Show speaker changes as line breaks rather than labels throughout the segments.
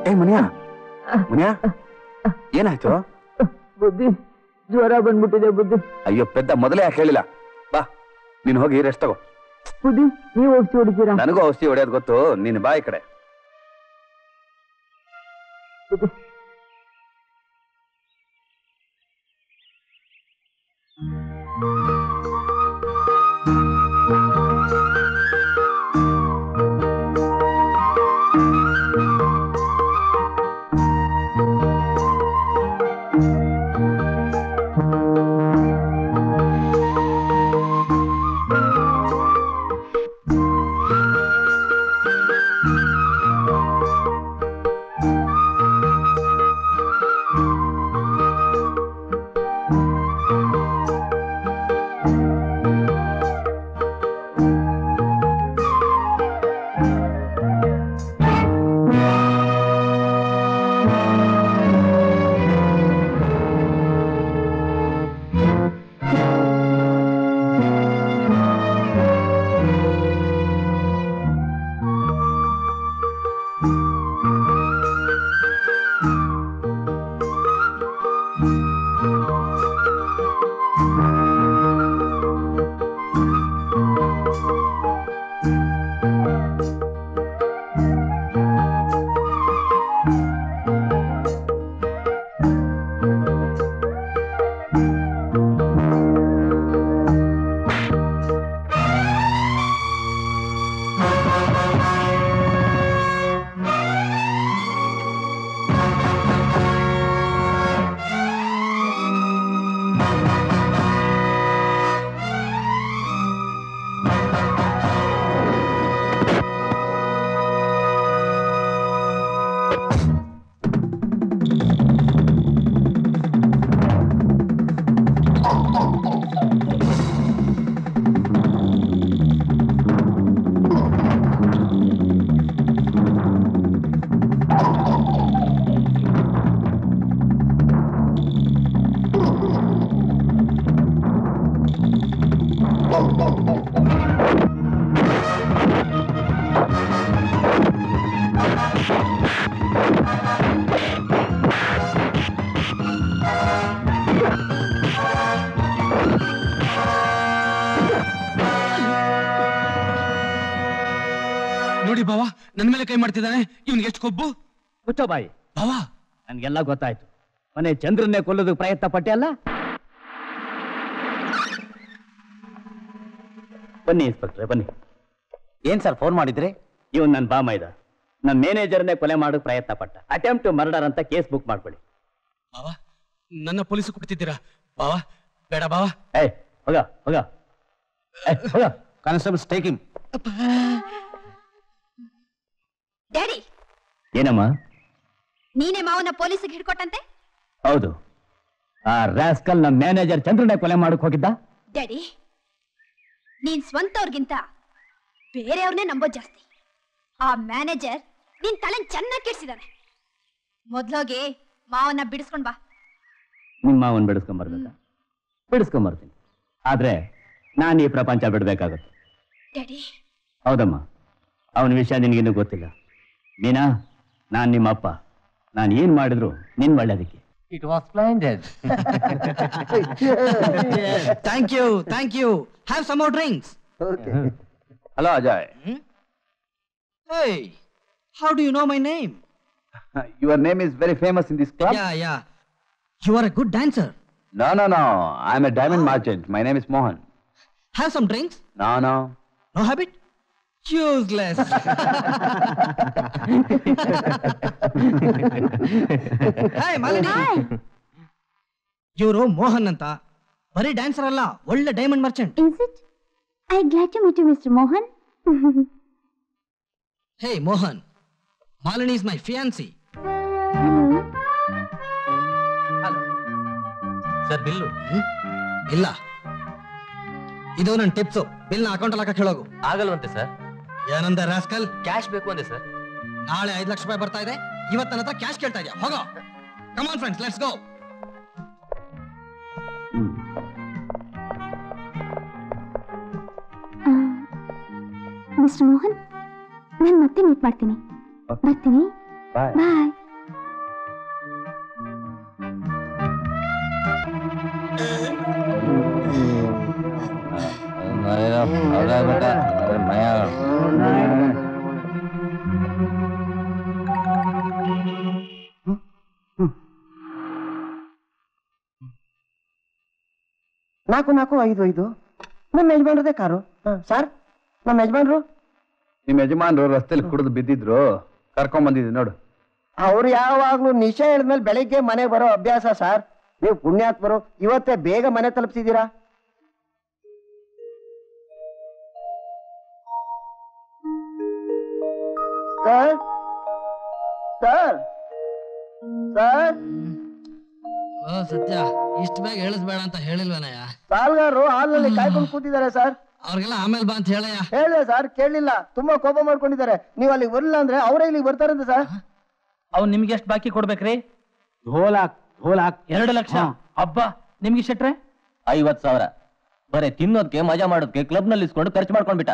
ಏ ಮುನಿಯಾ ಮುನಿಯಾ ಏನಾಯ್ತು?
ಬುದ್ಧಿ ಜ್ವರ ಬಂದ್ಬಿಟ್ಟಿದೆ ಬುದ್ಧಿ.
ಅಯ್ಯೋ ಪೆದ್ದ, ಮೊದಲೇ ಯಾಕೆ ಹೇಳಿಲ್ಲ? ಬಾ ನೀನು ಹೋಗಿ ರೆಸ್ಟ್ ತಗೋ.
ಬುದ್ಧಿ ನೀವು ಔಷಧಿ ಹೊಡಿತೀರಾ?
ನನಗೂ ಔಷಧಿ ಹೊಡೆಯೋದು ಗೊತ್ತು, ನೀನು ಬಾ ಈ ಕಡೆ.
ಬುದ್ಧಿ
ನೋಡಿ ಬಾವಾ, ನನ್ನ ಮೇಲೆ ಕೈ ಮಾಡ್ತಿದ್ದಾನೆ. ಇವನಿಗೆ ಎಷ್ಟು ಕೊಬ್ಬು.
ಮುಚ್ಚೋ ಬಾಯಿ
ಬಾವಾ.
ನನ್ಗೆಲ್ಲ ಗೊತ್ತಾಯ್ತು. ಮನೆ ಚಂದ್ರನ್ನೇ ಕೊಲ್ಲೋದಕ್ಕೆ ಪ್ರಯತ್ನ ಪಟ್ಟೆ ಅಲ್ಲ? ಬನ್ನಿ ಇನ್ಸ್ಪೆಕ್ಟ್ರೆ, ಬನ್ನಿ. ಏನ್ ಸರ್ ಫೋನ್ ಮಾಡಿದ್ರಿ? ಇವನ್ ನನ್ನ ಬಾಮೈದ, ನನ್ನ ಮ್ಯಾನೇಜರ್ನೇ ಕೊಲೆ ಮಾಡೋಕೆ ಪ್ರಯತ್ನ ಪಟ್ಟ. ಅಟೆಂಪ್ಟ್ ಟು ಮರ್ಡರ್ ಅಂತ ಕೇಸ್ ಬುಕ್ ಮಾಡ್ಕೊಳ್ಳಿ.
ಬಾವಾ, ನನ್ನ ಪೊಲೀಸ್ ಕೊಡ್ತಿದ್ದೀರಾ? ಬಾವಾ ಬೇಡ ಬಾವಾ.
ಏಯ್ ಹೋಗ ಹೋಗ ಹೋಗ. Constables take him.
ಡ್ಯಾಡಿ,
ಏನಮ್ಮ?
ನೀನೇ ಮಾವನ ಪೊಲೀಸಿಗೆ ಹಿಡ್ಕೊಟ್ಟಂತೆ?
ಹೌದು, ಆ ರಾಸ್ಕಲ್ ನಮ್ಮ ಮ್ಯಾನೇಜರ್ ಚಂದ್ರನೇ ಕೊಲೆ ಮಾಡಕ್ ಹೋಗಿದ್ದ.
ಡ್ಯಾಡಿ, ನೀನ್ ಸ್ವಂತವ್ರಿಗಿಂತ ಬೇರೆಯವ್ರನ್ನೇ ನಂಬೋದ್ ಜಾಸ್ತಿ. ಆ ಮ್ಯಾನೇಜರ್ ನಿನ್ ತಲೆ ಚೆನ್ನಾಗಿ ಕೆಡ್ಸಿದಾನೆ. ಮೊದ್ಲೋಗಿ ಮಾವನ್ನ ಬಿಡಿಸ್ಕೊಂಡ್ ಬಾ.
ನಿಮ್ಮ ಮಾವನ್ ಬಿಡಿಸ್ಕೊಂಬರ್ಬೇಕಾ? ಬಿಡಿಸ್ಕೊಂಬರ್ತೀನಿ, ಆದ್ರೆ ನಾನು ಈ ಪ್ರಪಂಚ ಬಿಡ್ಬೇಕಾಗತ್ತೆ.
ಡ್ಯಾಡಿ.
ಹೌದಮ್ಮ, ಅವನ ವಿಷಯ ನಿನಗಿನ್ನೂ ಗೊತ್ತಿಲ್ಲ. ಮೀನಾ, ನಾನ್ ನಿಮ್ಮ ಅಪ್ಪ. ನಾನು ಏನ್ ಮಾಡಿದ್ರು ನಿನ್ ಒಳ್ಳೇದಕ್ಕೆ.
It was splendid.
Thank you, thank you. Have some more drinks.
Okay.
Hello, Ajay.
Hey, how do you know my name?
Your name is very famous in this club?
Yeah. You are a good dancer.
No. I'm a diamond merchant. My name is Mohan.
Have some drinks?
No.
No habit? Useless. Hey, Malini.
Hi.
ಇವರು ಮೋಹನ್ ಅಂತ, ಬರೀ dancer ಅಲ್ಲ, ಒಳ್ಳೆ diamond Merchant.
Is it? I glad to meet you, Mr. Mohan.
Hey, Mohan. Malini is my fiancée.
Hello.
Sir bill
ಇಲ್ಲ, ಇದು ನನ್ನ tips. Bill ನ account ಅಲ್ಲಿ ಹಾಕಕ್ಕೆ ಹೇಳೋಗು.
ಆಗಲ್ವಂತೆ ಸರ್.
ಏನಂದ ರಾಸ್ಕಲ್?
ಕ್ಯಾಶ್ ಬೇಕು ಅಂದೆ ಸರ್.
ನಾಳೆ 5 ಲಕ್ಷ ರೂಪಾಯಿ ಬರ್ತಾ ಇದೆ, ಇವತ್ತು ನನ್ನ ಹತ್ರ ಕ್ಯಾಶ್ ಕೇಳ್ತಾ ಇದೆಯಾ? ಹೋಗೋ. Come on friends, let's go.
Mister Mohan, ನಾನು ಮತ್ತೆ ಮೀಟ್ ಮಾಡ್ತೀನಿ. ಬರ್ತೀನಿ.
Bye.
ಬಾಯ್.
ನಾಲ್ಕು 5 ನಮ್ಮ ಯಜಮಾನ್ರದೇ ಕಾರು. ಸರ್, ನಮ್ಮ ಯಜಮಾನ್ರು
ನಿಮ್ ಯಜಮಾನ್ರು ರಸ್ತೆಲಿ ಕುಡಿದು ಬಿದ್ದಿದ್ರು, ಕರ್ಕೊಂಡ್ ಬಂದಿದ್ದೆ ನೋಡು.
ಅವ್ರು ಯಾವಾಗ್ಲೂ ನಿಶೆ ಹೇಳಿದ್ಮೇಲೆ ಬೆಳಿಗ್ಗೆ ಮನೆ ಬರೋ ಅಭ್ಯಾಸ ಸರ್. ನೀವು ಪುಣ್ಯಾತ್ಮರು, ಇವತ್ತೇ ಬೇಗ ಮನೆ ತಲುಪಿಸಿದ್ದೀರಾ. ಸರ್ ಸರ್ ಸರ್
ಸತ್ಯ, ಇಷ್ಟು ಬೇಗ ಹೇಳಿಸ್ಬೇಡ ಅಂತ ಹೇಳಿಲ್ವನಯ್ಯ?
ಸಾಲ್ಗಾರರು ಹಾಲಲ್ಲಿ ಕಾಯ್ಕೊಂಡು ಕೂತಿದ್ದಾರೆ ಸರ್.
ಅವ್ರಿಗೆಲ್ಲ ಆಮೇಲೆ ಬಾ ಅಂತ ಹೇಳಯ್ಯ.
ಹೇಳಿದೆ ಸರ್, ಕೇಳಲಿಲ್ಲ. ತುಂಬಾ ಕೋಪ ಮಾಡ್ಕೊಂಡಿದ್ದಾರೆ. ನೀವು ಅಲ್ಲಿಗೆ ಬರಲಿಲ್ಲ ಅಂದ್ರೆ ಅವರೇ ಇಲ್ಲಿಗೆ ಬರ್ತಾರಂತೆ ಸರ್.
ಅವ್ನು ನಿಮ್ಗೆ ಎಷ್ಟು ಬಾಕಿ ಕೊಡ್ಬೇಕ್ರಿ? 2 ಲಕ್ಷ. ಹಬ್ಬ ನಿಮ್ಗೆ ಶೆಟ್ರೆ 50,000. ಬರೇ ತಿನ್ನೋದಕ್ಕೆ ಮಜಾ ಮಾಡೋದಕ್ಕೆ ಕ್ಲಬ್ ನಲ್ಲಿ ಇಸ್ಕೊಂಡು ಖರ್ಚು ಮಾಡ್ಕೊಂಡ್ಬಿಟ್ಟ.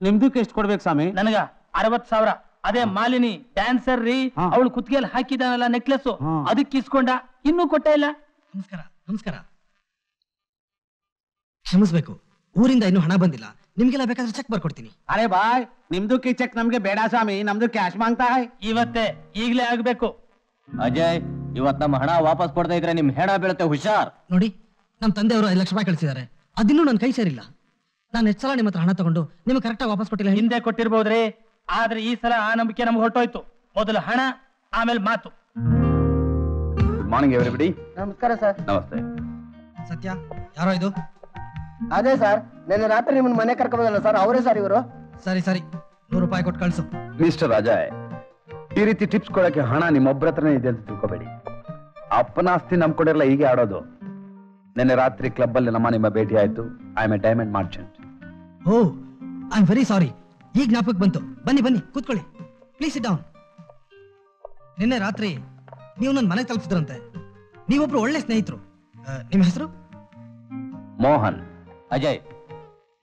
ನಿಮ್ದಕ್ಕೆ ಎಷ್ಟು ಕೊಡ್ಬೇಕು ಸ್ವಾಮಿ?
ನನಗ 60,000. ಅದೇ ಮಾಲಿನಿ ಡ್ಯಾನ್ಸರ್ ರೀ, ಅವಳು ಕುತ್ತಿಗೆಯಲ್ಲಿ ಹಾಕಿದಾನಲ್ಲ ನೆಕ್ಲೆಸ್, ಅದಕ್ಕೆ ಇಸ್ಕೊಂಡ, ಇನ್ನೂ ಕೊಟ್ಟೇ ಇಲ್ಲ.
ನಮಸ್ಕಾರ. ನಮಸ್ಕಾರ. ಕ್ಷಮಿಸ್ಬೇಕು, ಊರಿಂದ ಇನ್ನೂ ಹಣ ಬಂದಿಲ್ಲ. ನಿಮ್ಗೆಲ್ಲ ಬೇಕಾದ್ರೆ ಚೆಕ್ ಬರ್ಕೊಡ್ತೀನಿ.
ಅರೆ ಬಾಯ್, ನಿಮ್ದಕ್ಕೆ ಚೆಕ್ ನಮ್ಗೆ ಬೇಡ ಸ್ವಾಮಿ, ನಮ್ದು ಕ್ಯಾಶ್ ಮಾಂಗ್ತಾ ಹೈ.
ಇವತ್ತೇ ಈಗಲೇ ಆಗ್ಬೇಕು. ಅಜಯ್, ಇವತ್ ನಮ್ಮ ಹಣ ವಾಪಸ್ ಕೊಡದೇ ಇದ್ರೆ ನಿಮ್ ಹೆಣ ಬೀಳುತ್ತೆ, ಹುಷಾರ್.
ನೋಡಿ, ನಮ್ಮ ತಂದೆಯವರು 5 ಲಕ್ಷ ರೂಪಾಯಿ ಕಳಿಸಿದ್ದಾರೆ. ಅದಿನ್ನೂ ನನ್ನ ಕೈ ಸೇರಿಲ್ಲ. ನಾನು ಎಷ್ಟು ಸಲ ನಿಮ್ಮ ಹತ್ರ ಹಣ ತಗೊಂಡು ನಿಮ್ಗೆ ಕರೆಕ್ಟಾಗಿ ವಾಪಸ್ ಕೊಟ್ಟಿಲ್ಲ?
ಹಿಂದೆ ಕೊಟ್ಟಿರ್ಬೋದ್ರಿ, ಆದ್ರೆ ಈ ಸಲ ಆ ನಂಬಿಕೆ ನಮ್ಗೆ ಹೊರಟೋಯ್ತು. ಮೊದಲು ಹಣ, ಆಮೇಲೆ ಮಾತು.
Good morning everybody.
ನಮಸ್ಕಾರ ಸರ್.
ನಮಸ್ತೆ.
ಸತ್ಯ, ಯಾರೋ ಇದು?
ಅದೇ ಸರ್, ನಿನ್ನೆ ರಾತ್ರಿ ನಿಮ್ಮನ್ನ ಮನೆ ಕರ್ಕೊಂಬಂದಲ್ಲ ಸರ್, ಅವರೇ ಸರ್ ಇವರು.
ಸರಿ 100 ರೂಪಾಯಿ ಕೊಟ್ಟು ಕಳ್ಸು.
ಮಿಸ್ಟರ್ ರಾಜಾಯ್, ಈ ರೀತಿ ಟಿಪ್ಸ್ ಕೊಡಕ್ಕೆ ಹಣ ನಿಮ್ಮೊಬ್ಬರ ಹತ್ರನೇ ಇದೆ ಅಂತ ತಿಳ್ಕೊಬೇಡಿ. ಅಪ್ಪನ ಆಸ್ತಿ ನಂಬ್ಕೊಂಡಿರಲ್ಲ ಹೀಗೆ ಆಡೋದು. ನಿನ್ನೆ ರಾತ್ರಿ ಕ್ಲಬ್ ಅಲ್ಲಿ ನಿಮ್ಮ ಭೇಟಿ ಆಯ್ತು. I am a diamond merchant.
Oh, I am very sorry. ಈಗ ಜ್ಞಾಪಕ ಬಂತು. ಬನ್ನಿ ಕೂತ್ಕೊಳ್ಳಿ. Please sit down. ನಿನ್ನೆ ರಾತ್ರಿ ನೀವು ನನ್ನ ಮನೆಗೆ ತಲುಪಿಸಿದ್ರಂತೆ. ನೀವೊಬ್ರು ಒಳ್ಳೆ ಸ್ನೇಹಿತರು. ನಿಮ್ಮ ಹೆಸರು?
ಮೋಹನ್.
ಅಜಯ್,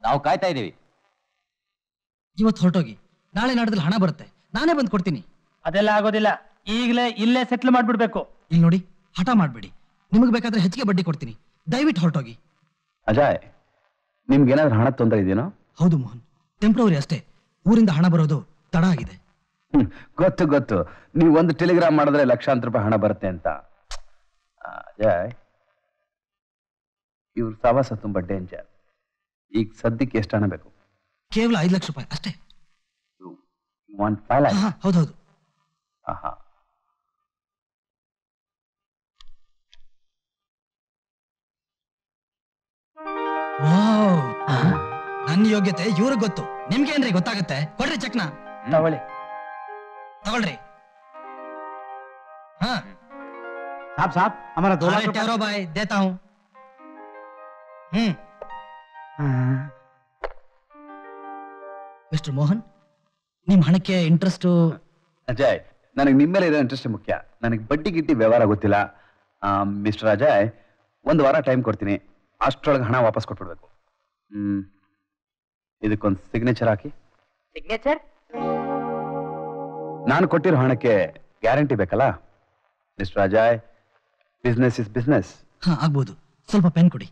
ನಾವು ಕಾಯ್ತಾ ಇದೀವಿ.
ಇವತ್ತು ಹೊರಟೋಗಿ ನಾಳೆ ನಾಡದಲ್ಲಿ ಹಣ ಬರುತ್ತೆ, ನಾನೇ ಬಂದು ಕೊಡ್ತೀನಿ.
ಅದೆಲ್ಲ ಆಗೋದಿಲ್ಲ, ಈಗಲೇ ಇಲ್ಲೇ ಸೆಟ್ಲ್ ಮಾಡ್ಬಿಡ್ಬೇಕು.
ಇಲ್ಲಿ ನೋಡಿ, ಹಠ ಮಾಡಬೇಡಿ. ನಿಮಗೆ ಬೇಕಾದ್ರೆ ಹೆಚ್ಚಿಗೆ ಬಡ್ಡಿ ಕೊಡ್ತೀನಿ. ದಯವಿಟ್ಟು ಹೊರಟೋಗಿ.
ಅಜಯ್, ನಿಮ್ಗೇನಾದ್ರೂ ಹಣ ತೊಂದರೆ ಇದೆಯೇನೋ?
ಹೌದು ಮೋಹನ್, ಟೆಂಪ್ರವರಿ ಅಷ್ಟೇ. ಊರಿಂದ ಹಣ ಬರೋದು ತಡ ಆಗಿದೆ.
ಗೊತ್ತು. ನೀವು ಒಂದು ಟೆಲಿಗ್ರಾಮ್ ಮಾಡಿದ್ರೆ ಲಕ್ಷಾಂತರ ರೂಪಾಯಿ ಹಣ ಬರುತ್ತೆ ಅಂತ. ಅಜಯ್, ಇವ್ರ ಸವಾಸ ತುಂಬಾ ಡೇಂಜರ್. ಈಗ ಸದ್ಯಕ್ಕೆ ಎಷ್ಟು ಹಣ ಬೇಕು?
ಕೇವಲ 5 ಲಕ್ಷ ರೂಪಾಯಿ ಅಷ್ಟೇ. ಹೌದು. ನನ್ನ ಯೋಗ್ಯತೆ ಇವ್ರಿಗೆ ಗೊತ್ತು. ನಿಮ್ಗೆ ಏನ್ರಿ ಗೊತ್ತಾಗತ್ತೆ? ಕೊಡ್ರಿ ಚೆಕ್ನ. ತಗೊಳ್ರಿ.
साहब हमारा 2 लाख
ठहरो भाई, देता हूँ. ಮಿಸ್ಟರ್ ಮೋಹನ್, ನಿಮ್ ಹಣಕ್ಕೆ ಇಂಟ್ರೆಸ್ಟ್?
ಅಜಯ್, ನನಗೆ ನಿಮ್ಮ ಮೇಲೆ ಇರೋ ಇಂಟ್ರೆಸ್ಟ್ ಮುಖ್ಯ. ನನಗೆ ಬಡ್ಡಿ ಗಿಟ್ಟಿ ವ್ಯವಹಾರ ಗೊತ್ತಿಲ್ಲ. ಮಿಸ್ಟರ್ ಅಜಯ್, 1 ವಾರ ಟೈಮ್ ಕೊಡ್ತೀನಿ. ಅಷ್ಟರೊಳಗೆ ಹಣ ವಾಪಸ್ ಕೊಟ್ಬಿಡ್ಬೇಕು. ಇದಕ್ಕೊಂದು ಸಿಗ್ನೇಚರ್ ಹಾಕಿ.
ಸಿಗ್ನೇಚರ್?
ನಾನು ಕೊಟ್ಟಿರೋ ಹಣಕ್ಕೆ ಗ್ಯಾರಂಟಿ ಬೇಕಲ್ಲ mister Ajay. Business is business.
ಹಾ, ಆಗ್ಬೋದು. ಸ್ವಲ್ಪ ಪೆನ್ ಕೊಡಿ.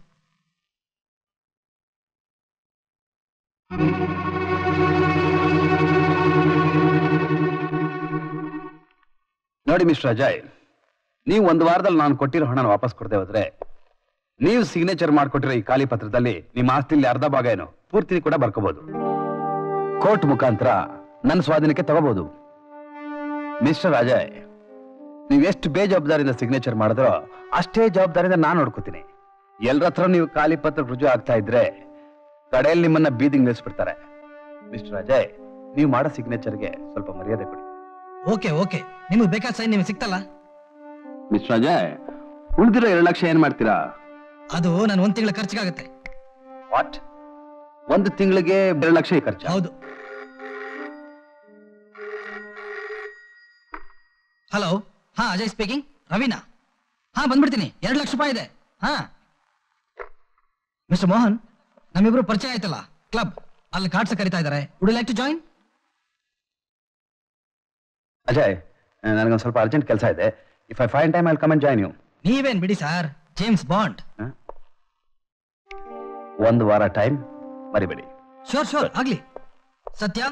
ನೋಡಿ ಮಿಸ್ಟರ್ ಅಜಯ್, ನೀವು 1 ವಾರದಲ್ಲಿ ನಾನು ಕೊಟ್ಟಿರೋ ಹಣ ವಾಪಸ್ ಕೊಡದೆ ಹೋದ್ರೆ, ನೀವು ಸಿಗ್ನೇಚರ್ ಮಾಡಿಕೊಟ್ಟಿರೋ ಈ ಖಾಲಿ ಪತ್ರದಲ್ಲಿ ನಿಮ್ಮ ಆಸ್ತಿಲಿ ಅರ್ಧ ಭಾಗ ಏನು ಪೂರ್ತಿ ಕೂಡ ಬರ್ಕೋಬಹುದು. ಕೋರ್ಟ್ ಮುಖಾಂತರ ನನ್ನ ಸ್ವಾಧೀನಕ್ಕೆ ತಗೋಬಹುದು. ಮಿಸ್ಟರ್ ಅಜಯ್, ನೀವು ಎಷ್ಟು ಬೇಜವಾಬ್ದಾರಿಯಿಂದ ಸಿಗ್ನೇಚರ್ ಮಾಡಿದ್ರೋ ಅಷ್ಟೇ ಜವಾಬ್ದಾರಿಯಿಂದ ನಾನು ನೋಡ್ಕೋತೀನಿ. ಎಲ್ಲರ ಹತ್ರ ನೀವು ಖಾಲಿ ಪತ್ರ ರುಜು ಆಗ್ತಾ ಇದ್ರೆ ಕಡೆಯಲ್ಲಿ ನಿಮ್ಮನ್ನ ಬೀದಿಗೆ ನಿಲ್ಲಿಸ್ಬಿಡ್ತಾರೆ. ಮಿಸ್ಟರ್ ಅಜಯ್, ನೀವು ಮಾಡೋ ಸಿಗ್ನೇಚರ್ಗೆ ಸ್ವಲ್ಪ ಮರ್ಯಾದೆ ಕೊಡಿ.
ಓಕೆ. ನಿಮಗೆ ಬೇಕಾದ ಸೈನ್ ನಿಮಗೆ ಸಿಕ್ತಲ್ಲ?
ಮಿಸ್ಟರ್ ಅಜಯ್, ಉಳಿದಿರೋ 2 ಲಕ್ಷ ಏನ್ ಮಾಡ್ತೀರಾ?
ಅದು ನಾನು 1 ತಿಂಗಳ ಖರ್ಚಿಗಾಗುತ್ತೆ.
ವಾಟ್? 1 ತಿಂಗಳಿಗೆ 2 ಲಕ್ಷ ಖರ್ಚು?
ಹೌದು. ಹಲೋ, ಹಾ, ಅಜಯ್ ಸ್ಪೀಕಿಂಗ್. ರವೀನಾ? ಹಾ, ಬಂದ್ಬಿಡ್ತೀನಿ. 2 ಲಕ್ಷ ರೂಪಾಯಿ ಇದೆ. ಹಾ, ಮಿಸ್ಟರ್ ಮೋಹನ್, ನಮ್ಮಿಬ್ರು ಪರಿಚಯ ಆಯ್ತಲ್ಲ, ಕ್ಲಬ್ ಅಲ್ಲಿ ಕಾರ್ಡ್ಸ್ ಕರೀತಾ ಇದ್ದಾರೆ. Would you like to join?
Ajay, ನನಗೊಂದು ಸ್ವಲ್ಪ ಅರ್ಜೆಂಟ್ ಕೆಲಸ ಇದೆ. If I find time I will come and join you.
ನೀವೇನ್ ಬಿಡಿ ಸರ್, ಜೇಮ್ಸ್ ಬಾಂಡ್.
ಒಂದು ವಾರ ಟೈಮ್ ಮರಿಬೇಡಿ.
ಶೋರ್ ಆಗ್ಲಿ. ಸತ್ಯ,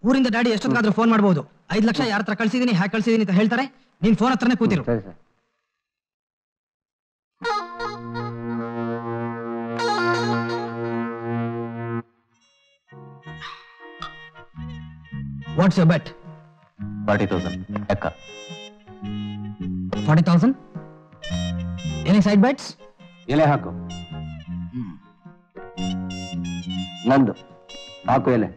ಊರಿಂದ ಡ್ಯಾಡಿ ಎಷ್ಟೊತ್ತಾದ್ರೂ ಫೋನ್ ಮಾಡಬಹುದು. 5 ಲಕ್ಷ ಯಾರ ಹತ್ರ ಕಳ್ಸಿದೀನಿ, ಹ್ಯಾಕ್ ಕಳ್ಸಿದೀನಿ ಅಂತ ಹೇಳ್ತಾರೆ. ನೀನ್ ಫೋನ್ ಹತ್ರನೇ ಕೂತಿರು.
ಸರಿ ಸರ್.
What's your bait?
40,000 ಲೆಕ್ಕ.
40,000. Any side bets?
ಎಲೆ ಹಾಕು.
ನಂದು ಹಾಕು ಎಲೆ.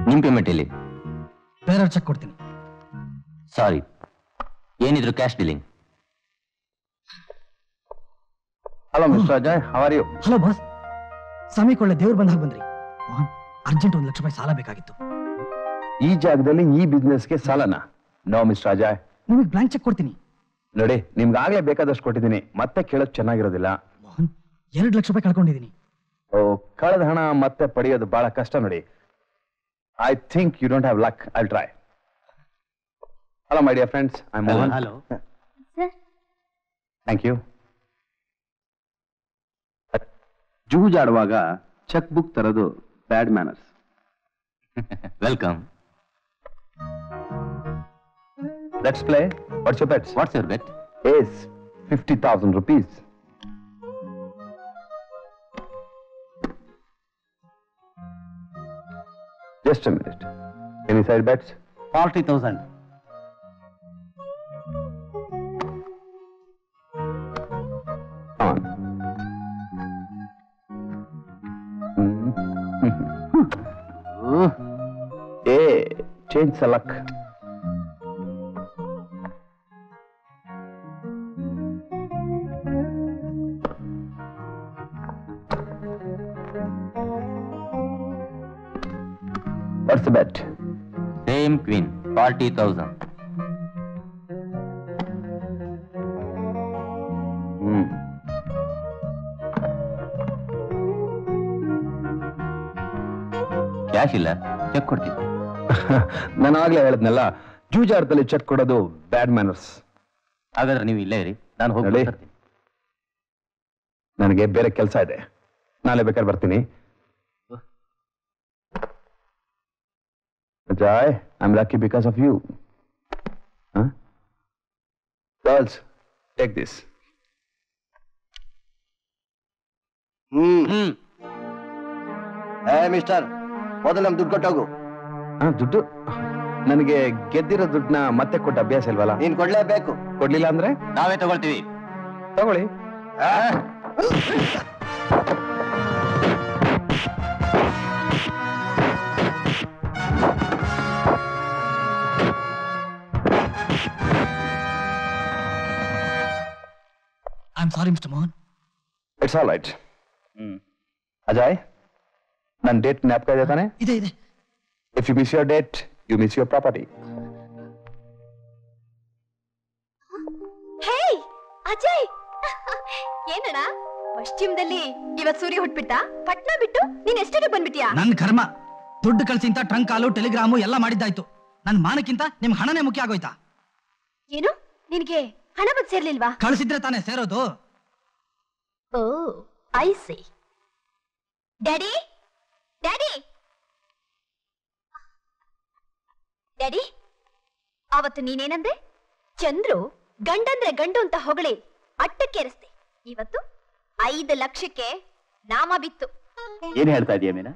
ನಿಮ್ ಪೇಮೆಂಟ್ ಇಲ್ಲಿ.
ಬೇರೆಯವ್ರ ಚೆಕ್ ಕೊಡ್ತೀನಿ.
ಸಾರಿ, ಏನಿದ್ರು cash dealing.
Hello mister Ajay, how are you?
Hello boss, ಸಮಯಕ್ಕೆ ಒಳ್ಳೆ ದೇವ್ರು ಬಂದಾಗ ಬಂದ್ರಿ. ಮೋಹನ್, ಅರ್ಜೆಂಟ್ 1 ಲಕ್ಷ ರೂಪಾಯಿ ಸಾಲ ಬೇಕಾಗಿತ್ತು.
ಈ ಜಾಗದಲ್ಲಿ ಈ ಬಿಸ್ನೆಸ್ಗೆ ಸಾಲನಾ? No mister Ajay.
ನಿಮಗೆ ಬ್ಲಾಂಕ್ ಚೆಕ್ ಕೊಡ್ತೀನಿ.
ನೋಡಿ, ನಿಮ್ಗಾಗ್ಲೇ ಬೇಕಾದಷ್ಟು ಕೊಟ್ಟಿದ್ದೀನಿ, ಮತ್ತೆ ಕೇಳೋದು ಚೆನ್ನಾಗಿರೋದಿಲ್ಲ.
ಮೋಹನ್, 2 ಲಕ್ಷ ರೂಪಾಯಿ ಕಳ್ಕೊಂಡಿದ್ದೀನಿ.
ಓ, ಕಳೆದ ಹಣ ಮತ್ತೆ ಪಡೆಯೋದು ಬಹಳ ಕಷ್ಟ ನೋಡಿ. I think you don't have luck. I'll try. Hello my dear friends, I am Mohan.
Hello.
Thank you. ಜೂಜಾಡುವಾಗ ಚೆಕ್ ಬುಕ್ ತರೋದು bad manners.
Welcome.
Let's play. What's your bets?
What's your bet?
Is 50,000 rupees. Just a minute. Any side bets?
40,000.
On. Hey, change the luck. What's the bet?
Same queen. 40,000. Cash ಇಲ್ಲ, check ಕೊಡ್ತೀನಿ.
ನಾನು ಆಗ್ಲೇ ಹೇಳಿದ್ನಲ್ಲ, ಜೂಜಾಟದಲ್ಲಿ check ಕೊಡೋದು bad manners.
ಹಾಗಾದ್ರೆ ನೀವು ಇಲ್ಲೇ ಇರಿ, ನಾನು ಹೋಗಿ
ನಡಿ.
ಬರ್ತೀನಿ.
ನನಗೆ ಬೇರೆ ಕೆಲಸ ಇದೆ, ನಾಳೆ ಬೇಕಾದ್ರೆ ಬರ್ತೀನಿ. Ajay, I'm lucky because of you. Huh? Girls, take this.
Mister, ಮೊದಲು ನಮ್ ದುಡ್ಡು ಕೊಟ್ಟೋಗು.
ದುಡ್ಡು? ನನಗೆ ಗೆದ್ದಿರೋ ದುಡ್ಡನ್ನ ಮತ್ತೆ ಕೊಟ್ಟ ಅಭ್ಯಾಸ ಇಲ್ವಲ್ಲ?
ನೀನ್ ಕೊಡ್ಲೇಬೇಕು.
ಕೊಡ್ಲಿಲ್ಲ ಅಂದ್ರೆ
ನಾವೇ ತಗೊಳ್ತೀವಿ.
ತಗೊಳ್ಳಿ.
I'm sorry, Mr. Mohan.
It's all right. Ajay, ನನ್ನ ಡೇಟ್ ಜ್ಞಾಪಕ ಇದೆ ತಾನೆ?
ಇದೆ.
If you miss your date, you miss your property.
ಹೇ ಅಜಯ್, ಏನಣ್ಣ ಪಶ್ಚಿಮದಲ್ಲಿ ಇವತ್ ಸೂರ್ಯ ಹುಟ್ಬಿಟ್ಟ? ಪಟ್ನಾ ಬಿಟ್ಟು ನೀನ್ ಎಷ್ಟೇ ಬಂದ್ಬಿಟ್ಯಾ?
ನನ್ ಕರ್ಮ. ದುಡ್ಡು ಕಳ್ಸಿಂತ ಟ್ರಂಕ್ ಕಾಲು, ಟೆಲಿಗ್ರಾಮು ಎಲ್ಲ ಮಾಡಿದ್ದಾಯ್ತು. ನನ್ ಮಾನಕ್ಕಿಂತ ನಿಮ್ ಹಣನೇ ಮುಖ್ಯ ಆಗೋಯ್ತಾ?
ಏನು, ನಿನಗೆ ಹಣ ಬಂದ್ ಸೇರ್ಲಿಲ್ವಾ?
ಕಳಿಸಿದ್ರೆ ತಾನೇ ಸೇರೋದು.
Oh, I see. Daddy daddy daddy, ಅವತ್ತು ನೀನೇನಂದೆ? ಚಂದ್ರು ಗಂಡಂದ್ರೆ ಗಂಡು ಅಂತ ಹೊಗಳಿ ಅಟ್ಟಕ್ಕೇರಿಸ್ದೆ. ಇವತ್ತು 5 ಲಕ್ಷಕ್ಕೆ ನಾಮ ಬಿತ್ತು.
ಏನ್ ಹೇಳ್ತಾ ಇದೀಯ ಮೀನಾ?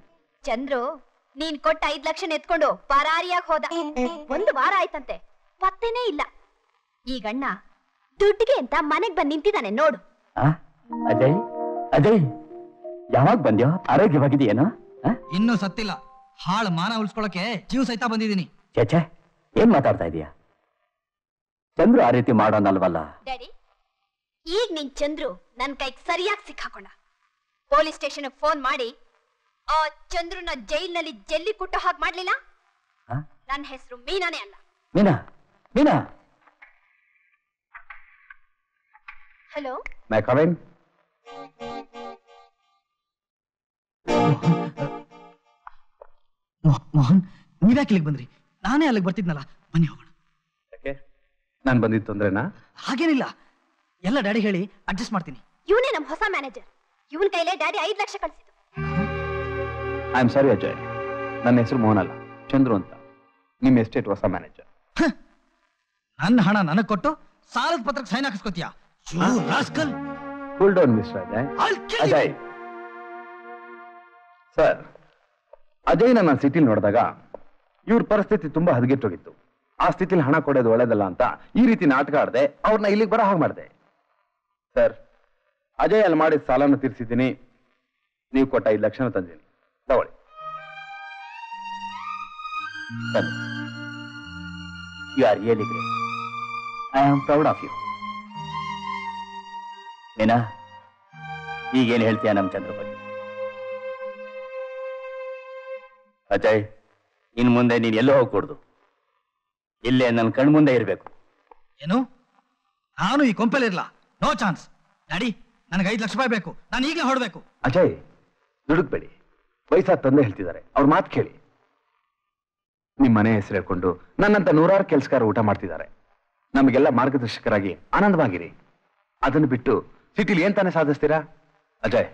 ಚಂದ್ರು ನೀನ್ ಕೊಟ್ಟ 5 ಲಕ್ಷ ಎತ್ಕೊಂಡು ಪರಾರಿಯಾಗಿ ಹೋದ. 1 ವಾರ ಆಯ್ತಂತೆ, ಪತ್ತೆನೇ ಇಲ್ಲ. ಈ ಗಣ್ಣ ದುಡ್ಡಿಗೆ ಅಂತ ಮನೆಗ್ ಬಂದ್ ನಿಂತಿದ್ದಾನೆ ನೋಡು.
ಅಜಯ್, ಯಾವಾಗ ಬಂದ್ಯೋ? ಆರೋಗ್ಯವಾಗಿದೆಯೇನೋ?
ಇನ್ನೂ ಸತ್ತಿಲ್ಲ. ಹಾಳು ಮಾನ ಉಳಿಸ್ಕೊಳಕ್ಕೆ ಜೀವ ಸಹಿತ ಬಂದಿದ್ದೀನಿ.
ಛೇ, ಏನ್ ಮಾತಾಡ್ತಾ ಇದೀಯ? ಚಂದ್ರು ಆ ರೀತಿ ಮಾಡೋನಲ್ವಲ್ಲ.
ಡ್ಯಾಡಿ, ಈಗ ನಿನ್ ಚಂದ್ರು ನನ್ ಕೈಗೆ ಸರಿಯಾಗಿ ಸಿಕ್ಕಾಕೊಂಡ. ಪೊಲೀಸ್ ಸ್ಟೇಷನ್ ಫೋನ್ ಮಾಡಿ ಆ ಚಂದ್ರುನ ಜೈಲ್ನಲ್ಲಿ ಜಲ್ಲಿ ಕುಟ್ಟ ಹಾಗೆ ಮಾಡ್ಲಿಲ್ಲ. ನನ್ನ ಹೆಸರು ಮೀನಾನೇ ಅಲ್ಲ.
ಮೀನಾ,
ಹಲೋ,
ಮೈ ಕಮಿಂಗ್?
ಮೋಹನ್, ನೀವ್ಯಾಕೆ ಇಲ್ಲಿಗೆ ಬಂದ್ರಿ? ನಾನೇ ಅಲ್ಲಿಗೆ ಬರ್ತಿದ್ನಲ್ಲ. ಬನ್ನಿ ಹೋಗೋಣ.
ಯಾಕೆ ನಾನು ಬಂದಿದ್ದು ತೊಂದ್ರೆನಾ?
ಹಾಗೇನಿಲ್ಲ, ಎಲ್ಲ ಡ್ಯಾಡಿ ಹೇಳಿ ಅಡ್ಜಸ್ಟ್ ಮಾಡ್ತೀನಿ.
ಇವನೇ ನಮ್ ಹೊಸ ಮ್ಯಾನೇಜರ್. ಇವನ್ ಕೈಲೇ ಡ್ಯಾಡಿ 5 ಲಕ್ಷ ಕಳ್ಸಿದ್ದು.
ಐ ಆಮ್ ಸಾರಿ ಅಜಯ್, ನನ್ನ ಹೆಸರು ಮೋಹನ್ ಅಲ್ಲ, ಚಂದ್ರು ಅಂತ. ನಿಮ್ಮ ಎಸ್ಟೇಟ್ ಹೊಸ ಮ್ಯಾನೇಜರ್.
ನನ್ನ ಹಣ ನನಗೆ ಕೊಟ್ಟು ಸಾಲದ ಪತ್ರಕ್ಕೆ ಸೈನ್ ಹಾಕಿಸ್ಕೋತೀಯಾ?
Cool down mister Ajay. Sir, ಅಜಯ್ನ ನಾನು ಸಿಟಿಲಿ ನೋಡಿದಾಗ ಇವ್ರ ಪರಿಸ್ಥಿತಿ ತುಂಬಾ ಹದಗೆಟ್ಟೋಗಿತ್ತು. ಆ ಸ್ಥಿತಿಲಿ ಹಣ ಕೊಡೋದು ಒಳ್ಳೇದಲ್ಲ ಅಂತ ಈ ರೀತಿ ನಾಟಕ ಆಡದೆ ಅವ್ರನ್ನ ಇಲ್ಲಿಗೆ ಬರೋ ಹಾಗೆ ಮಾಡಿದೆ. ಸರ್, ಅಜಯ್ ಅಲ್ಲಿ ಮಾಡಿದ ಸಾಲನ ತೀರಿಸಿದ್ದೀನಿ. ನೀವು ಕೊಟ್ಟ 5 ಲಕ್ಷನ ತಂದಿದ್ದೀನಿ, ತಗೊಳ್ಳಿ.
You are really great. I am proud of you. ನೀನಾ ಈಗೇನು ಹೇಳ್ತೀಯ ನಮ್ಮ ಚಂದ್ರ ಬಗ್ಗೆ? ಅಜಯ್, ಇನ್ ಮುಂದೆ ನೀನು ಎಲ್ಲೋ ಹೋಗ್ಕೊಡ್ದು, ಇಲ್ಲೇ ನನ್ನ ಕಣ್ ಮುಂದೆ ಇರಬೇಕು.
ಏನು? ನಾನು ಈ ಕೊಂಪೆಲಿರ್ಲಾ? No chance. ಡ್ಯಾಡಿ, ನನಗೆ 5 ಲಕ್ಷ ರೂಪಾಯಿ ಬೇಕು. ನಾನು ಈಗಲೇ ಹೊರಡ್ಬೇಕು.
ಅಜಯ್, ದುಡುಕ್ಬೇಡಿ. ವಯಸ್ಸಾದ ತಂದೆ ಹೇಳ್ತಿದ್ದಾರೆ, ಅವ್ರ ಮಾತು ಕೇಳಿ. ನಿಮ್ಮ ಮನೆ ಹೆಸರು ಹೇಳ್ಕೊಂಡು ನನ್ನಂತ 100 ಕೆಲಸಗಾರ ಊಟ ಮಾಡ್ತಿದ್ದಾರೆ. ನಮಗೆಲ್ಲ ಮಾರ್ಗದರ್ಶಕರಾಗಿ ಆನಂದವಾಗಿರಿ. ಅದನ್ನು ಬಿಟ್ಟು ಸಿಟಿಲಿ ಏನ್ ತಾನೇ ಸಾಧಿಸ್ತೀರಾ? ಅಜಯ್,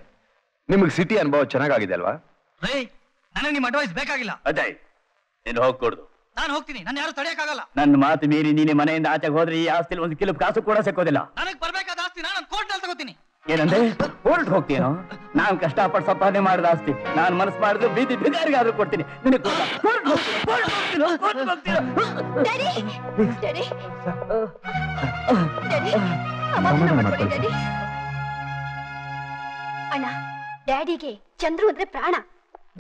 ನಿಮಗೆ ಸಿಟಿ ಅನುಭವ ಚೆನ್ನಾಗಿದೆ ಅಲ್ವಾ?
ರೇ, ನನಗೆ ನಿಮ್ಮ ಅಡ್ವೈಸ್ ಬೇಕಾಗಿಲ್ಲ.
ಅಜಯ್, ನೀನು ಹೋಗ್ಕೊಡ್ದು.
ನಾನು ಹೋಗ್ತೀನಿ, ನನ್ನ ಯಾರು ತಡೆಯಕ್ಕಾಗಲ್ಲ.
ನನ್ನ ಮಾತು ಮೀರಿ ನೀನೆ ಮನೆಯಿಂದ ಆಚೆಗೆ ಹೋದ್ರೆ ಈ ಆಸ್ತಿಲಿ 1 ಕಿಲೋ ಕಾಸು ಕೂಡ ಸಿಕ್ಕೋದಿಲ್ಲ.
ನನಗೆ ಬರ್ಬೇಕಾದ ಆಸ್ತಿ ನಾನು ಕೋರ್ಟ್ನಲ್ಲಿ ತಗೋತೀನಿ.
ಏನಂದ್ರೆ ಕೋರ್ಟ್ ಹೋಗ್ತೀನೋ? ನಾನು ಕಷ್ಟಪಟ್ಟು ಸಂಪಾದನೆ ಮಾಡಿದ ಆಸ್ತಿ ನಾನು ಮನಸ್ಸು ಮಾಡಿದ್ರು ಬೀದಿ ಬಿಗಾರಿಗಾದ್ರೂ ಕೊಡ್ತೀನಿ. ನಿನಗೆ
ಡ್ಯಾಡಿ, ಡ್ಯಾಡಿ, ಡ್ಯಾಡಿ, ಸಮಾಧಾನ ಮಾಡ್ಕೊಳ್ಳಿ ಡ್ಯಾಡಿ. ಅಣ್ಣ, ಡ್ಯಾಡಿಗೆ ಚಂದ್ರು ಅಂದ್ರೆ ಪ್ರಾಣ.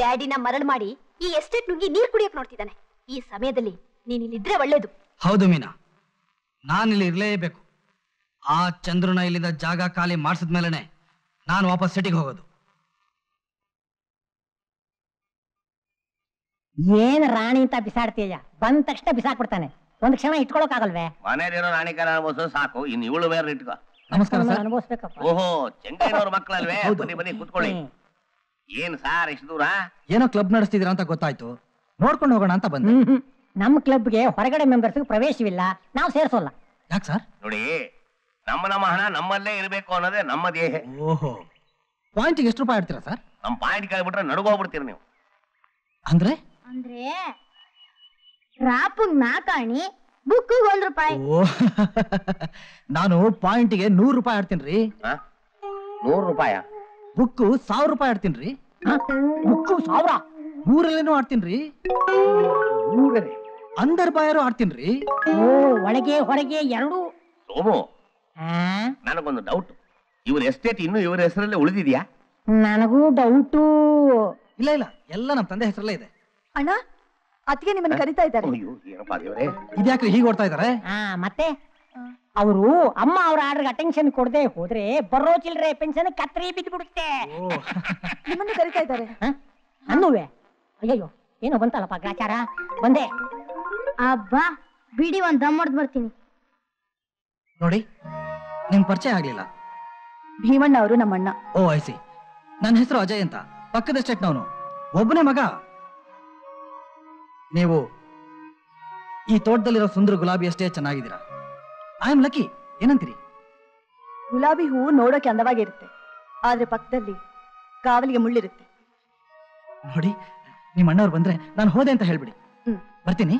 ಡ್ಯಾಡಿನ ಮರಳು ಮಾಡಿ ಈ ಎಸ್ಟೇಟ್ ನುಗ್ಗಿ ನೀರ್ ಕುಡಿಯಕ್ ನೋಡ್ತಿದ್ದಾನೆ. ಈ ಸಮಯದಲ್ಲಿ ನೀನಿಲ್ಲಿದ್ರೆ ಒಳ್ಳೇದು.
ಹೌದು ಮೀನಾ, ನಾನಿಲ್ಲಿ ಇರ್ಲೇಬೇಕು. ಆ ಚಂದ್ರನ ಇಲ್ಲಿಂದ ಜಾಗ ಖಾಲಿ ಮಾಡಿಸಿದ್ಮೇಲೆ ನಾನು ವಾಪಸ್ ಸಿಟಿಗೆ ಹೋಗೋದು.
ಏನ್ ರಾಣಿ ಅಂತ ಬಿಸಾಡ್ತೀಯ? ಬಂದ ತಕ್ಷಣ ಬಿಸಾಕ್ಬಿಡ್ತಾನೆ. ಒಂದ್ ಕ್ಷಣ ಇಟ್ಕೊಳಕ್ ಆಗಲ್ವೇ?
ಮನೇಲಿರೋ ರಾಣಿಕಾರ ಅನುಭವಿಸೋ ಸಾಕು, ಇನ್ನು ಇವಳು ಬೇರೆ ಇಟ್ಕೋ.
ನಮಸ್ಕಾರ ಸರ್.
ಅನುಭವಿಸ್ಬೇಕಪ್ಪ.
ಓಹೋ, ಚೆಂಗೈನವ್ರ ಮಕ್ಕಳಲ್ವೇ? ಬನ್ನಿ ಬನ್ನಿ ಕೂತ್ಕೊಳ್ಳಿ. ಏನ್ ಸಾರ್ ಇಷ್ಟು ದೂರ?
ಏನೋ ಕ್ಲಬ್ ನಡೆಸ್ತಿದ್ದೀರಾ ಅಂತ ಗೊತ್ತಾಯ್ತು, ನೋಡ್ಕೊಂಡು ಹೋಗೋಣ ಅಂತ ಬಂದೆ.
ನಮ್ಮ ಕ್ಲಬ್ಗೆ ಹೊರಗಡೆ ಮೆಂಬರ್ಸ್ ಪ್ರವೇಶವಿಲ್ಲ, ನಾವು ಸೇರ್ಸೋಲ್ಲ.
ಯಾಕೆ ಸರ್?
ನೋಡಿ, ನಮ್ಮ ಹಣ ನಮ್ಮಲ್ಲೇ ಇರಬೇಕು ಅನ್ನೋದೇ ನಮ್ಮ ದೇಹ.
ಓಹೋ, ಪಾಯಿಂಟಿಗೆ ಎಷ್ಟು ರೂಪಾಯಿ ಆಡ್ತೀರಾ ಸರ್?
ನಮ್ಮ ಪಾಯಿಂಟ್ ಕೇಳ್ಬಿಟ್ರೆ ನಡುಗೋಗ್ಬಿಡ್ತೀರಿ ನೀವು.
ಅಂದ್ರೆ
ಅಂದ್ರೆ ರಾಪುಗ್ 4 ಆಣಿ, ಬುಕ್ 1 ರೂಪಾಯಿ.
ಓ, ನಾನು ಪಾಯಿಂಟಿಗೆ 100 ರೂಪಾಯಿ ಆಡ್ತೀನಿ.
100 ರೂಪಾಯ?
ಬುಕ್ 1000 ರೂಪಾಯಿ ಆಡ್ತೀನಿ.
ಬುಕ್ಕು 1000?
ಊರಲ್ಲೇನೋ ಆಡ್ತೀನಿ.
ಊರೇ
ಅಂದರ್ ಬಾಯರು ಆಡ್ತೀನಿ.
ಓ, ಒಳಗೆ ಹೊರಗೆ ಎರಡು.
ಸೋಮು, ನನಗೊಂದು ಡೌಟ್. ಇವ್ರ ಎಸ್ಟೇಟ್ ಇನ್ನು ಇವ್ರ ಹೆಸರಲ್ಲೇ ಉಳಿದಿದ್ಯಾ?
ನನಗೂ ಡೌಟು.
ಇಲ್ಲ ಇಲ್ಲ, ಎಲ್ಲ ನಮ್ಮ ತಂದೆ ಹೆಸರಲ್ಲೇ ಇದೆ.
ಅಣ್ಣ, ಅದಕ್ಕೆ ನಿಮ್ಮನ್ನ ಕರಿತಾ ಇದ್ದಾರೆ.
ಅಯ್ಯೋ, ಏನಪ್ಪಾ ದೇವ್ರೆ.
ಇದ್ಯಾಕ್ರಿ ಹೀಗೆ ಓಡ್ತಾ ಇದಾರೆ?
ಮತ್ತೆ ಅವರು ಅಮ್ಮ ಅವ್ರ ಆರ್ಡರ್ಗೆ ಅಟೆನ್ಷನ್ ಕೊಡದೆ ಹೋದ್ರೆ ಬರೋ ಚಿಲ್ರೆ ಪೆನ್ಷನ್ ಕತ್ರಿ ಬಿದ್ದು ಬಿಡುತ್ತೆ.
ನಿಮ್ಮನ್ನ ಕರಿತಾ ಇದ್ದಾರೆ.
ಅನ್ನುವೆ? ಅಯ್ಯಯ್ಯೋ, ಏನೋ ಬಂತಲ್ಲಪ್ಪ ಗ್ರಾಚಾರ. ಬಂದೆ.
ಅಬ್ಬಾ ಬಿಡಿ, ಒಂದ್ ದಮ್ ಹೊಡ್ದು ಬರ್ತೀನಿ.
ನೋಡಿ, ನಿಮ್ ಪರಿಚಯ ಆಗ್ಲಿಲ್ಲ.
ಭೀಮಣ್ಣ ಅವರು ನಮ್ಮಣ್ಣ.
ಓ ಐಸಿ. ನನ್ನ ಹೆಸರು ಅಜಯ್ ಅಂತ, ಪಕ್ಕದ ಸ್ಟೇಟ್ನವನು, ಒಬ್ಬನೇ ಮಗ. ನೀವು ಈ ತೋಟದಲ್ಲಿರೋ ಸುಂದರ ಗುಲಾಬಿ ಅಷ್ಟೇ ಚೆನ್ನಾಗಿದ್ದೀರಾ. I am lucky. ಏನಂತೀರಿ?
ಗುಲಾಬಿ ಹೂವು ನೋಡೋಕೆ ಅಂದವಾಗಿರುತ್ತೆ, ಆದ್ರೆ ಪಕ್ಕದಲ್ಲಿ ಕಾವಲಿಗೆ ಮುಳ್ಳಿರುತ್ತೆ.
ನೋಡಿ, ನಿಮ್ಮ ಅಣ್ಣವ್ರು ಬಂದ್ರೆ ನಾನು ಹೋದೆ ಅಂತ ಹೇಳ್ಬಿಡಿ. ಬರ್ತೀನಿ.